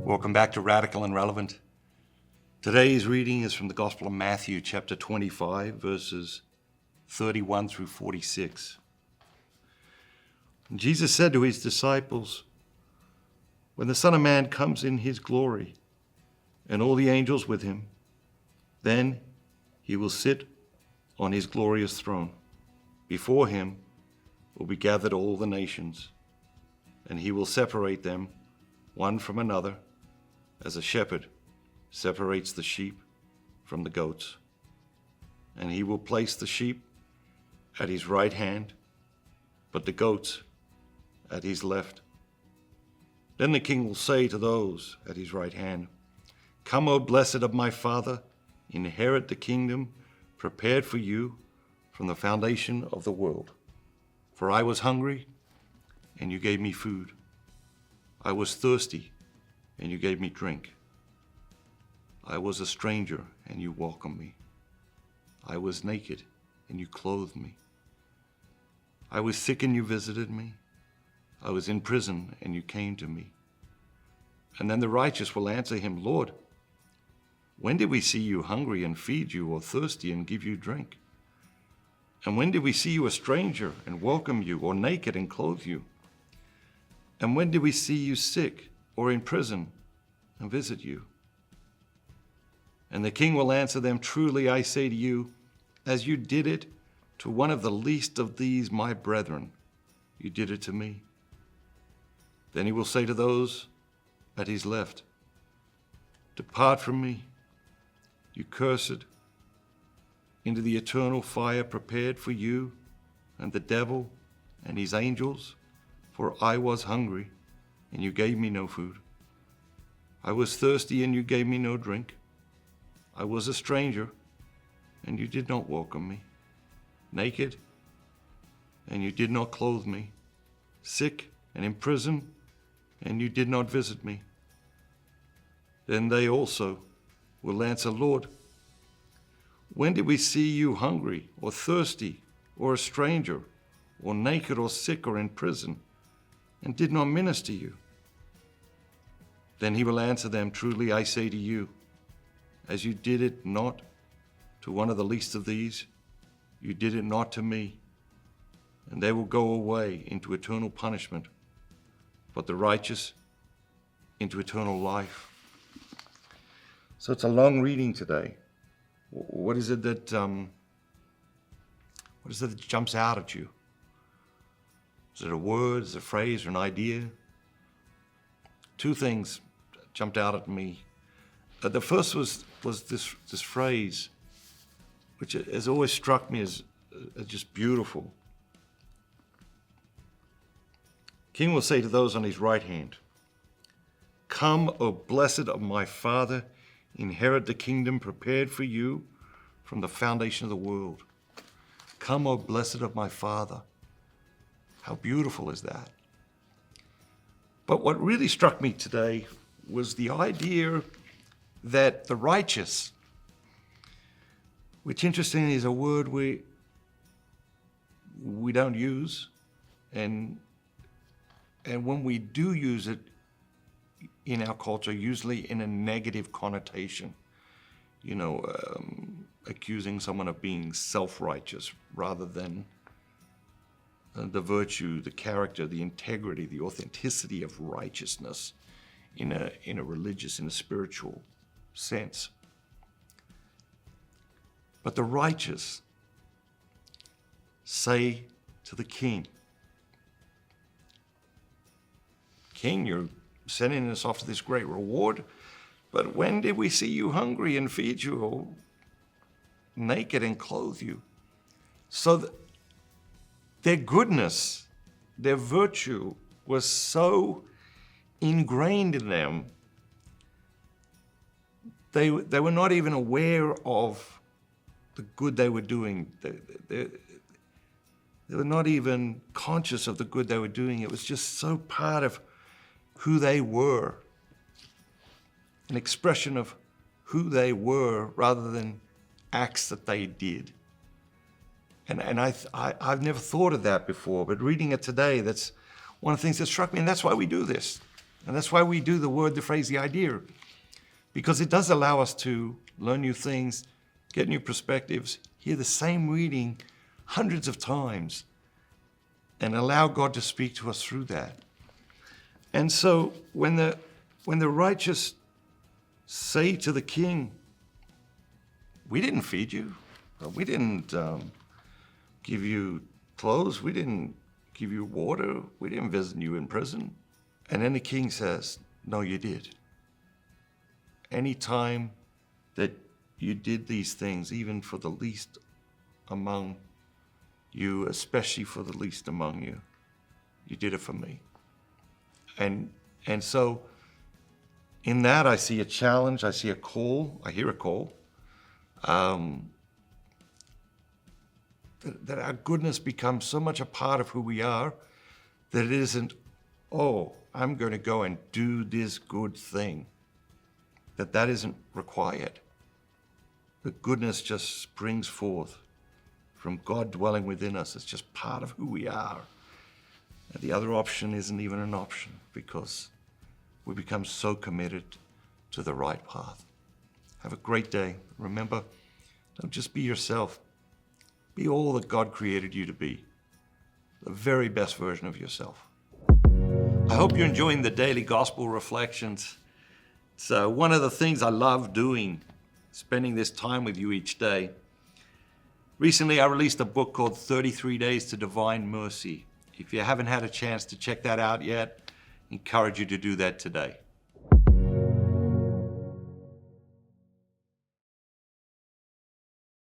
Welcome back to Radical and Relevant. Today's reading is from the Gospel of Matthew, chapter 25, verses 31 through 46. And Jesus said to his disciples, "When the Son of Man comes in his glory, and all the angels with him, then he will sit on his glorious throne. Before him will be gathered all the nations, and he will separate them one from another, as a shepherd separates the sheep from the goats. And he will place the sheep at his right hand, but the goats at his left. Then the king will say to those at his right hand, 'Come, O blessed of my Father, inherit the kingdom prepared for you from the foundation of the world. For I was hungry, and you gave me food. I was thirsty, and you gave me drink. I was a stranger, and you welcomed me. I was naked, and you clothed me. I was sick, and you visited me. I was in prison, and you came to me.' And then the righteous will answer him, 'Lord, when did we see you hungry and feed you, or thirsty and give you drink? And when did we see you a stranger and welcome you, or naked and clothe you? And when did we see you sick or in prison and visit you?' And the king will answer them, 'Truly I say to you, as you did it to one of the least of these my brethren, you did it to me.' Then he will say to those at his left, 'Depart from me, you cursed, into the eternal fire prepared for you and the devil and his angels. For I was hungry, and you gave me no food. I was thirsty, and you gave me no drink. I was a stranger, and you did not welcome me. Naked, and you did not clothe me. Sick and in prison, and you did not visit me.' Then they also will answer, 'Lord, when did we see you hungry or thirsty or a stranger or naked or sick or in prison and did not minister you?' Then he will answer them, 'Truly I say to you, as you did it not to one of the least of these, you did it not to me.' And they will go away into eternal punishment, but the righteous into eternal life." So it's a long reading today. What is it that jumps out at you? Is it a word, is it a phrase, or an idea? Two things jumped out at me. The first was this phrase, which has always struck me as just beautiful. King will say to those on his right hand, "Come, O blessed of my Father, inherit the kingdom prepared for you from the foundation of the world." Come, O blessed of my Father. How beautiful is that? But what really struck me today was the idea that the righteous, which interestingly is a word we don't use, and when we do use it in our culture, usually in a negative connotation, accusing someone of being self-righteous rather than the virtue, the character, the integrity, the authenticity of righteousness in a religious, in a spiritual sense. But the righteous say to the king, "King, you're sending us off to this great reward, but when did we see you hungry and feed you, or naked and clothe you?" So their goodness, their virtue was so ingrained in them, they were not even aware of the good they were doing. They were not even conscious of the good they were doing. It was just so part of who they were, an expression of who they were rather than acts that they did. And I've never thought of that before, but reading it today, that's one of the things that struck me, and that's why we do this. And that's why we do the word, the phrase, the idea, because it does allow us to learn new things, get new perspectives, hear the same reading hundreds of times, and allow God to speak to us through that. And so when the righteous say to the king, we didn't feed you, we didn't give you clothes, we didn't give you water, we didn't visit you in prison. And then the king says, no, you did. Any time that you did these things, even for the least among you, especially for the least among you, you did it for me. And so in that I see a challenge, I see a call, I hear a call, that our goodness becomes so much a part of who we are that it isn't, oh, I'm going to go and do this good thing, that isn't required. The goodness just springs forth from God dwelling within us. It's just part of who we are. And the other option isn't even an option because we become so committed to the right path. Have a great day. Remember, don't just be yourself. Be all that God created you to be, the very best version of yourself. I hope you're enjoying the daily gospel reflections. It's one of the things I love doing, spending this time with you each day. Recently, I released a book called 33 Days to Divine Mercy. If you haven't had a chance to check that out yet, I encourage you to do that today.